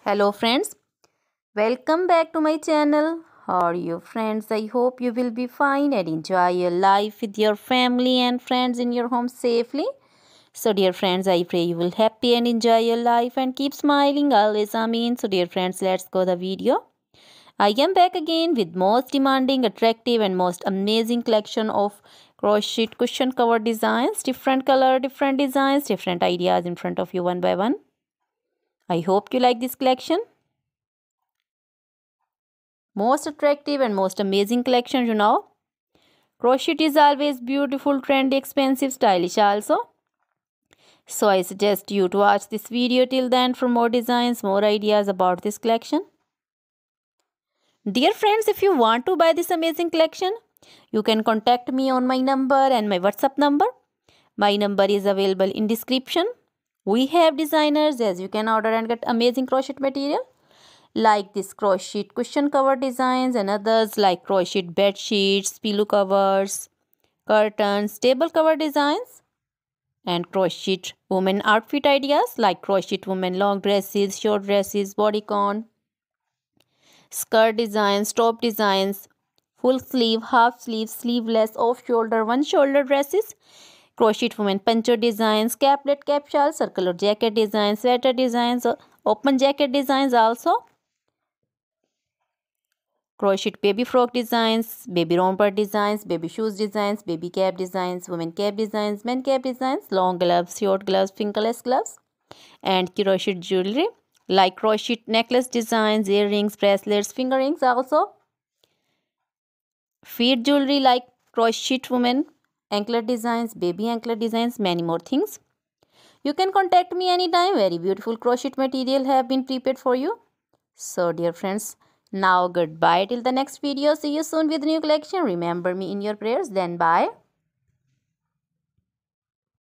Hello friends, welcome back to my channel. How are you friends? I hope you will be fine and enjoy your life with your family and friends in your home safely. So dear friends, I pray you will happy and enjoy your life and keep smiling always. Amen. So dear friends, let's go the video. I am back again with most demanding, attractive and most amazing collection of crochet cushion cover designs. Different color, different designs, different ideas in front of you one by one. I hope you like this collection. Most attractive and most amazing collection, Crochet is always beautiful, trendy, expensive, stylish also. So I suggest you to watch this video till then for more designs, more ideas about this collection. Dear friends, if you want to buy this amazing collection, you can contact me on my number and my WhatsApp number. My number is available in description. We have designers as you can order and get amazing crochet material like this crochet cushion cover designs and others like crochet bed sheets, pillow covers, curtains, table cover designs and crochet women outfit ideas like crochet women long dresses, short dresses, bodycon, skirt designs, top designs, full sleeve, half sleeve, sleeveless, off shoulder, one shoulder dresses, crochet women poncho designs, caplet, cap shawl, circular jacket designs, sweater designs, open jacket designs also, crochet baby frock designs, baby romper designs, baby shoes designs, baby cap designs, women cap designs, men cap designs, long gloves, short gloves, fingerless gloves, and crochet jewelry like crochet necklace designs, earrings, bracelets, finger rings also, feet jewelry like crochet women anklet designs, baby anklet designs, many more things. You can contact me anytime. Very beautiful crochet material have been prepared for you. So dear friends, now goodbye till the next video. See you soon with new collection. Remember me in your prayers. Then bye.